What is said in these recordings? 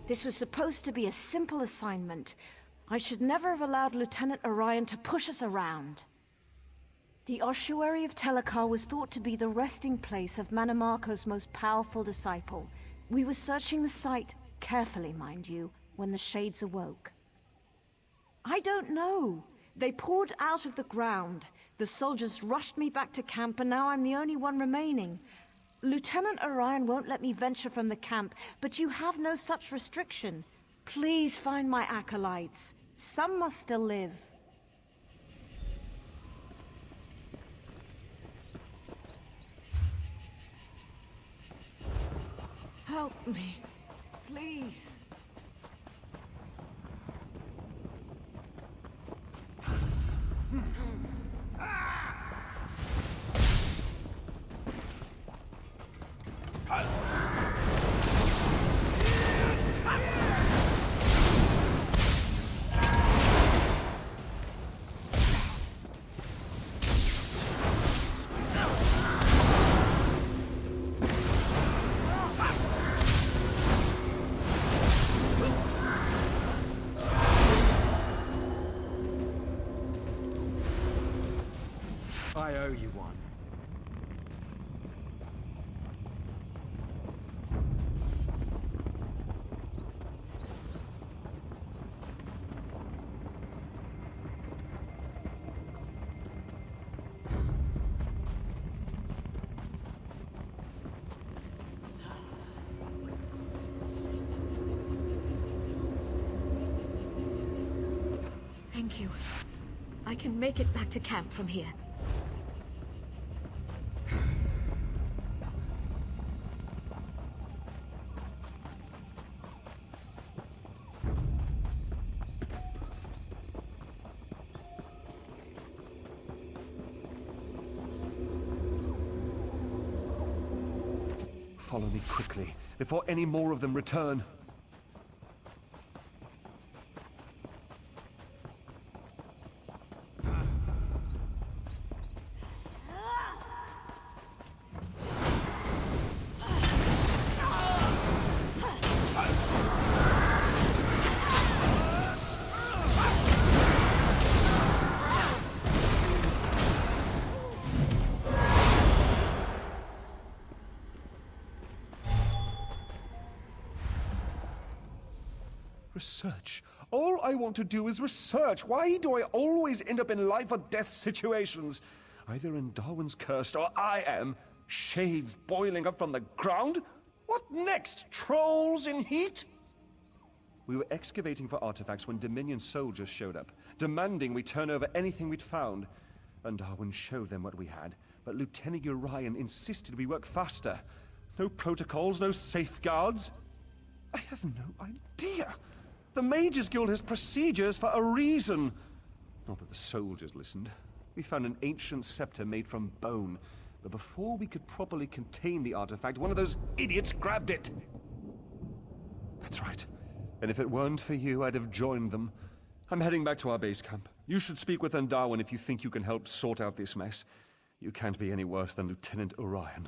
This was supposed to be a simple assignment. I should never have allowed Lieutenant Orion to push us around. The ossuary of Telacar was thought to be the resting place of Mannimarco's most powerful disciple. We were searching the site, carefully mind you, when the Shades awoke. I don't know. They poured out of the ground. The soldiers rushed me back to camp, and now I'm the only one remaining. Lieutenant Orion won't let me venture from the camp, but you have no such restriction. Please find my acolytes. Some must still live. Help me, please. I owe you one. Thank you. I can make it back to camp from here. Follow me quickly, before any more of them return. Research. All I want to do is research. Why do I always end up in life or death situations? Either in Darwin's cursed or I am. Shades boiling up from the ground? What next? Trolls in heat? We were excavating for artifacts when Dominion soldiers showed up, demanding we turn over anything we'd found. And Darwin showed them what we had, but Lieutenant Orion insisted we work faster. No protocols, no safeguards. I have no idea. The Mages Guild has procedures for a reason. Not that the soldiers listened. We found an ancient scepter made from bone, but before we could properly contain the artifact, one of those idiots grabbed it. That's right. And if it weren't for you, I'd have joined them. I'm heading back to our base camp. You should speak with Darwin if you think you can help sort out this mess. You can't be any worse than Lieutenant Orion.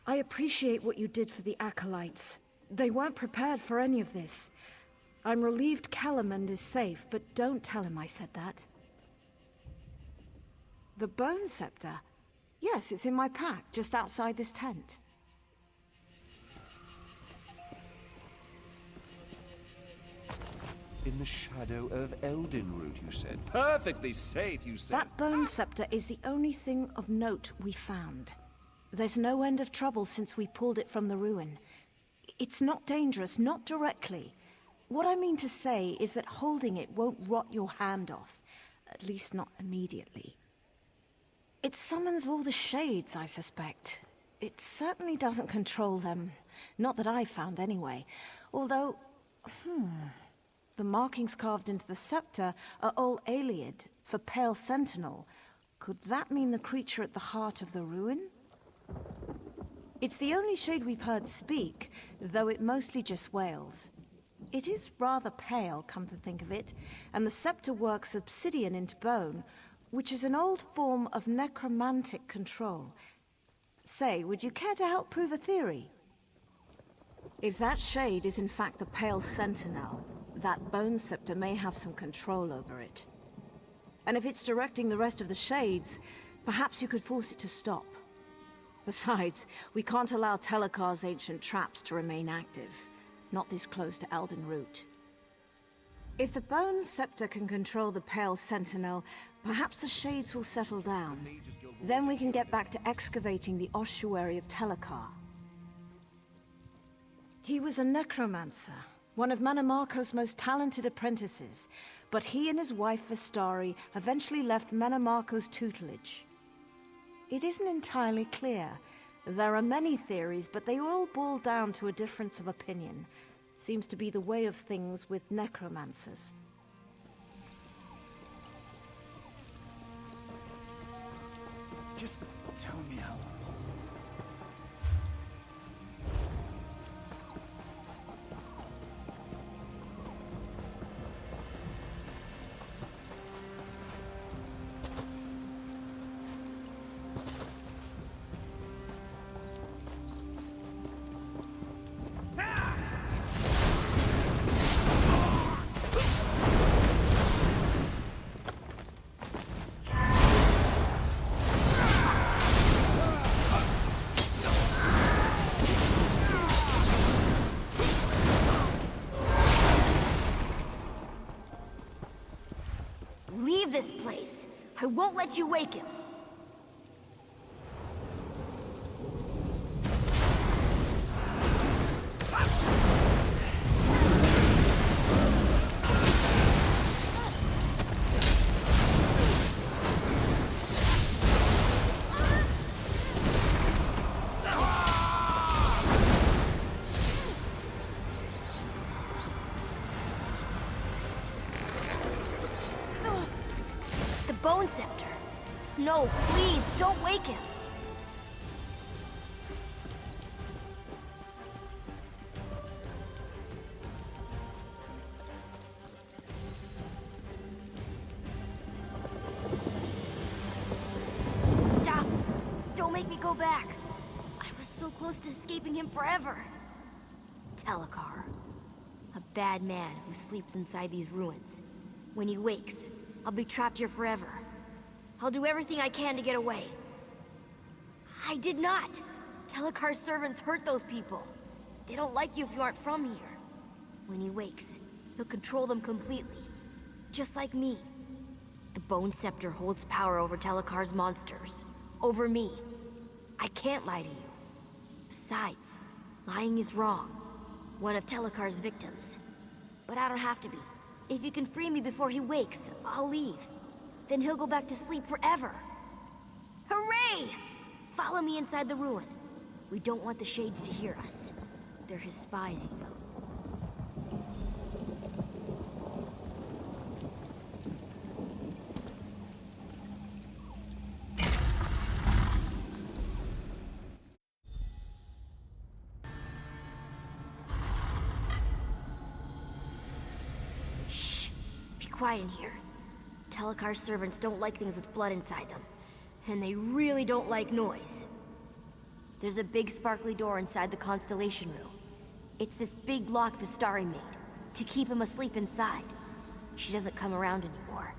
I appreciate what you did for the acolytes. They weren't prepared for any of this. I'm relieved Kellerman is safe, but don't tell him I said that. The bone scepter? Yes, it's in my pack, just outside this tent. In the shadow of Eldenroot, you said. Perfectly safe, you said. That bone scepter is the only thing of note we found. There's no end of trouble since we pulled it from the ruin. It's not dangerous, not directly. What I mean to say is that holding it won't rot your hand off. At least not immediately. It summons all the shades, I suspect. It certainly doesn't control them. Not that I've found anyway. Although, The markings carved into the scepter are Ol Aliad for Pale Sentinel. Could that mean the creature at the heart of the ruin? It's the only shade we've heard speak, though it mostly just wails. It is rather pale, come to think of it, and the scepter works obsidian into bone, which is an old form of necromantic control. Say, would you care to help prove a theory? If that shade is in fact the Pale Sentinel, that bone scepter may have some control over it. And if it's directing the rest of the shades, perhaps you could force it to stop. Besides, we can't allow Telacar's ancient traps to remain active, not this close to Elden Root. If the bone scepter can control the Pale Sentinel, perhaps the shades will settle down. Then we can get back to excavating the ossuary of Telacar. He was a necromancer, one of Mannimarco's most talented apprentices, but he and his wife Vistari eventually left Mannimarco's tutelage. It isn't entirely clear. There are many theories, but they all boil down to a difference of opinion. Seems to be the way of things with necromancers. Just tell me how. Leave this place. I won't let you wake him. Bone scepter. No, please, don't wake him. Stop. Don't make me go back. I was so close to escaping him forever. Telacar. A bad man who sleeps inside these ruins. When he wakes, I'll be trapped here forever. I'll do everything I can to get away. I did not! Telacar's servants hurt those people. They don't like you if you aren't from here. When he wakes, he'll control them completely. Just like me. The Bone Scepter holds power over Telacar's monsters. Over me. I can't lie to you. Besides, lying is wrong. One of Telacar's victims. But I don't have to be. If you can free me before he wakes, I'll leave. Then he'll go back to sleep forever. Hooray! Follow me inside the ruin. We don't want the Shades to hear us. They're his spies, you know. Quiet in here. Telacar's servants don't like things with blood inside them. And they really don't like noise. There's a big sparkly door inside the Constellation Room. It's this big lock Vistari made, to keep him asleep inside. She doesn't come around anymore.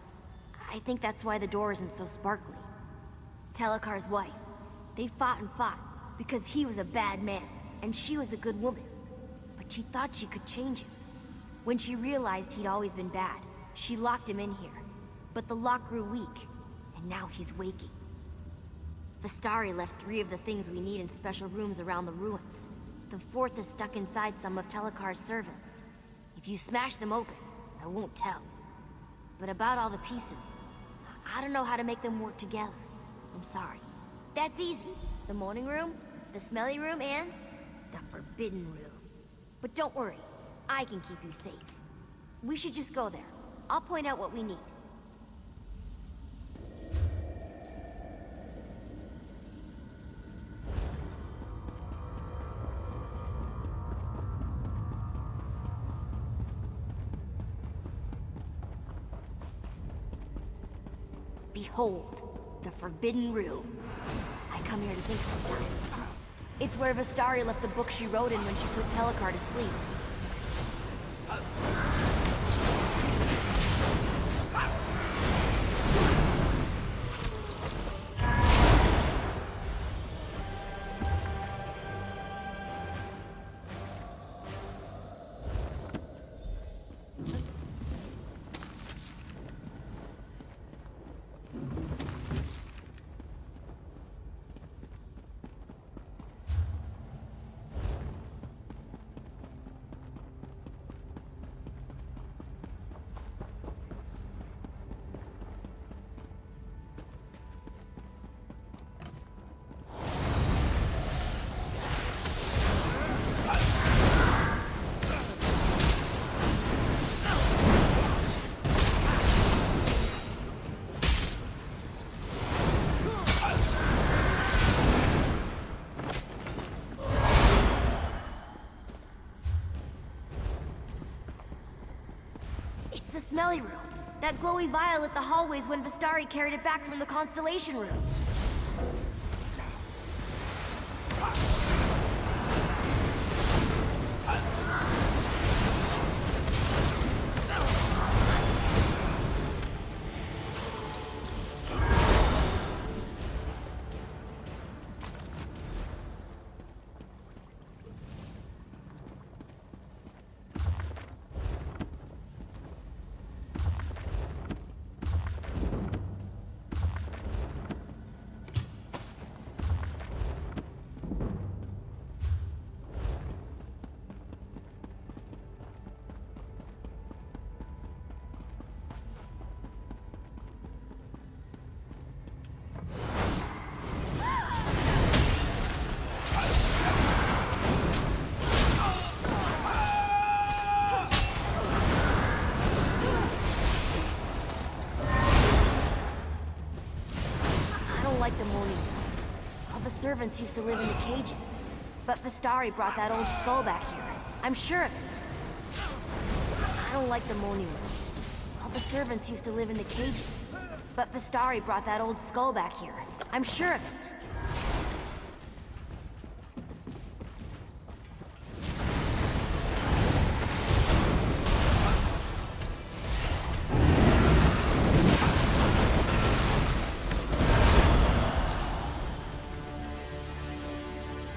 I think that's why the door isn't so sparkly. Telacar's wife. They fought and fought, because he was a bad man, and she was a good woman. But she thought she could change him. When she realized he'd always been bad, she locked him in here, but the lock grew weak, and now he's waking. Vistari left 3 of the things we need in special rooms around the ruins. The 4th is stuck inside some of Telacar's servants. If you smash them open, I won't tell. But about all the pieces, I don't know how to make them work together. I'm sorry. That's easy. The morning room, the smelly room, and the forbidden room. But don't worry, I can keep you safe. We should just go there. I'll point out what we need. Behold, the Forbidden Room. I come here to think sometimes. It's where Vistari left the book she wrote in when she put Telacar to sleep. The smelly room. That glowy vial lit the hallways when Vistari carried it back from the Constellation Room. Like the morning. All the servants used to live in the cages. But Vistari brought that old skull back here. I'm sure of it. I don't like the morning room. All the servants used to live in the cages. But Vistari brought that old skull back here. I'm sure of it.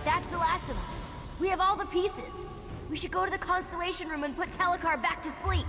That's the last of them. We have all the pieces. We should go to the Constellation Room and put Telacar back to sleep.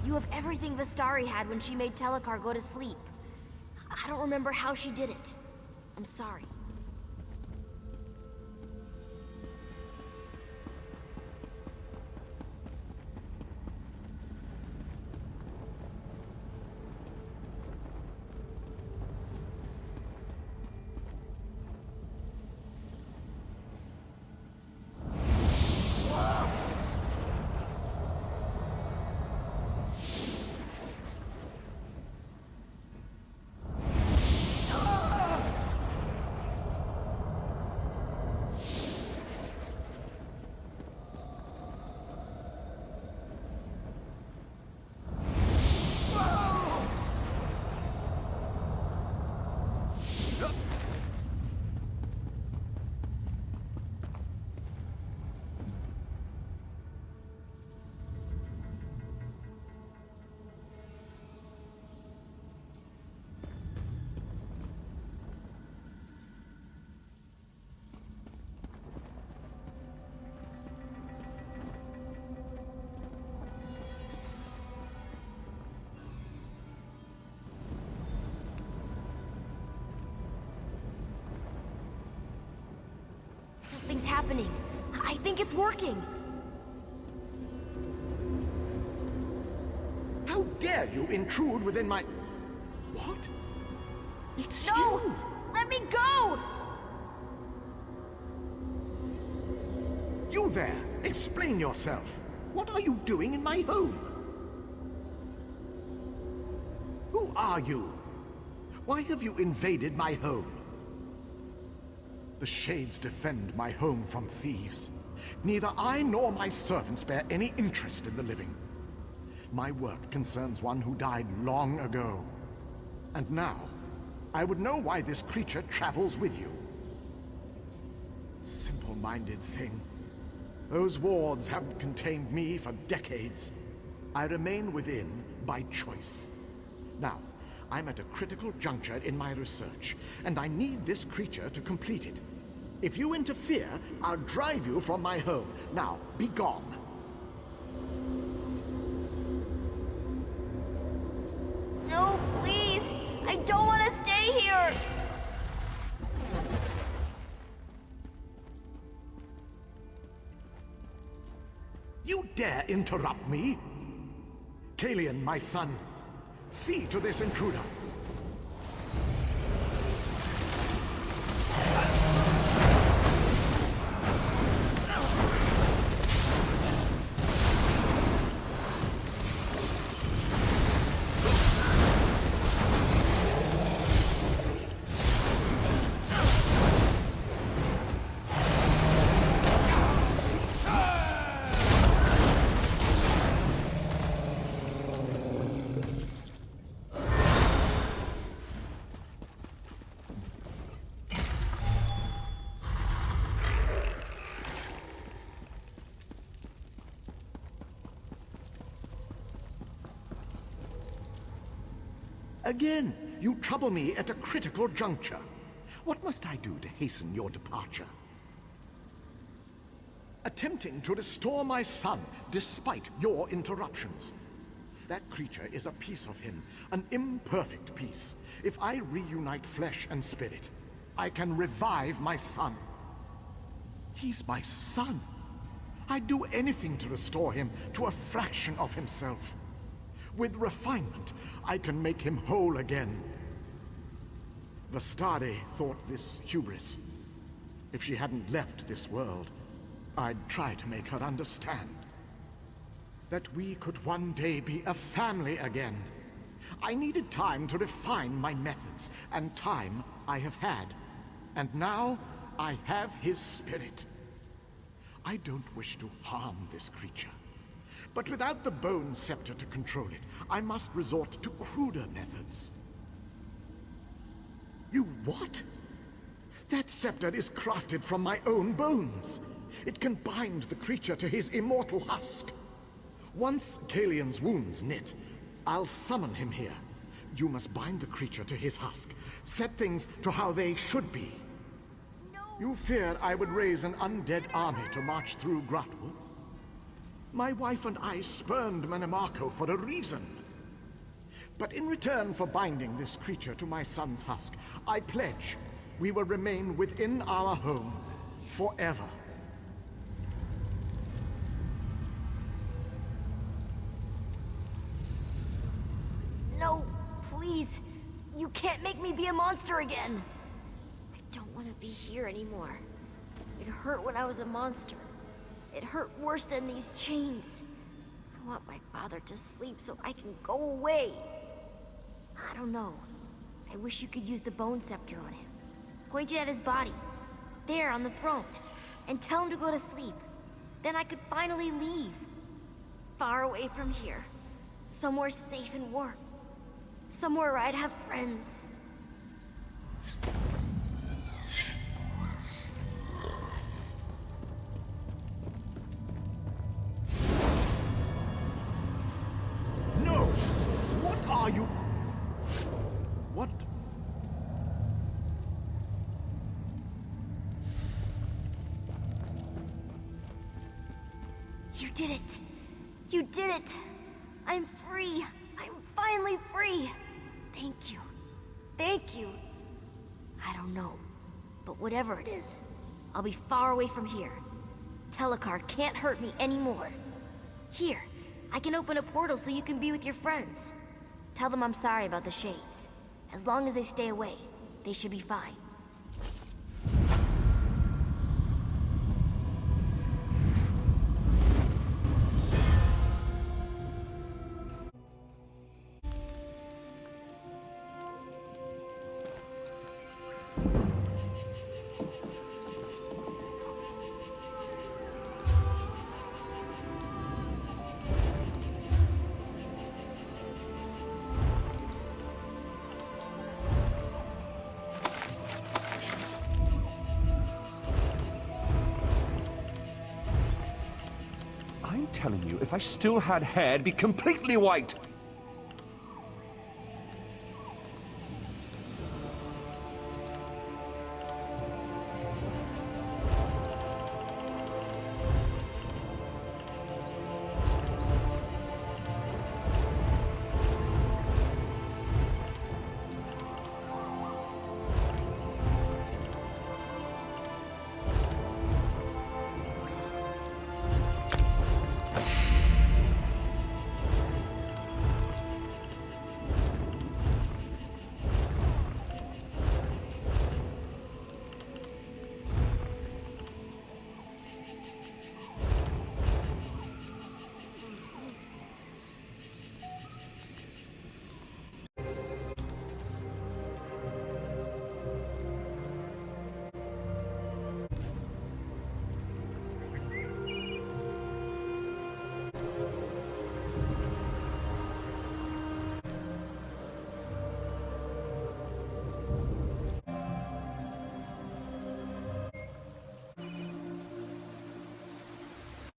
You have everything Vistari had when she made Telacar go to sleep. I don't remember how she did it. I'm sorry. Something's happening. I think it's working. How dare you intrude within my... What? It's No! you! Let me go! You there! Explain yourself! What are you doing in my home? Who are you? Why have you invaded my home? The Shades defend my home from thieves. Neither I nor my servants bear any interest in the living. My work concerns one who died long ago. And now, I would know why this creature travels with you. Simple-minded thing. Those wards haven't contained me for decades. I remain within by choice. Now, I'm at a critical juncture in my research, and I need this creature to complete it. If you interfere, I'll drive you from my home. Now, be gone. No, please! I don't want to stay here! You dare interrupt me? Kalian, my son, see to this intruder. Again, you trouble me at a critical juncture. What must I do to hasten your departure? Attempting to restore my son, despite your interruptions. That creature is a piece of him, an imperfect piece. If I reunite flesh and spirit, I can revive my son. He's my son. I'd do anything to restore him to a fraction of himself. With refinement, I can make him whole again. Vistari thought this hubris. If she hadn't left this world, I'd try to make her understand. That we could one day be a family again. I needed time to refine my methods, and time I have had. And now, I have his spirit. I don't wish to harm this creature. But without the Bone Scepter to control it, I must resort to cruder methods. You what? That scepter is crafted from my own bones. It can bind the creature to his immortal husk. Once Kalian's wounds knit, I'll summon him here. You must bind the creature to his husk, set things to how they should be. No. You fear I would raise an undead army to march through Grahtwood? My wife and I spurned Manimarco for a reason. But in return for binding this creature to my son's husk, I pledge we will remain within our home forever. No, please. You can't make me be a monster again. I don't want to be here anymore. It hurt when I was a monster. It hurt worse than these chains. I want my father to sleep so I can go away. I don't know. I wish you could use the bone scepter on him. Point it at his body. There on the throne. And tell him to go to sleep. Then I could finally leave. Far away from here. Somewhere safe and warm. Somewhere where I'd have friends. No! What are you? What? You did it! You did it! I'm free! I'm finally free! Thank you. Thank you. I don't know, but whatever it is, I'll be far away from here. Telacar can't hurt me anymore. Here, I can open a portal so you can be with your friends. Tell them I'm sorry about the shades. As long as they stay away, they should be fine. I'm telling you, if I still had hair, it'd be completely white.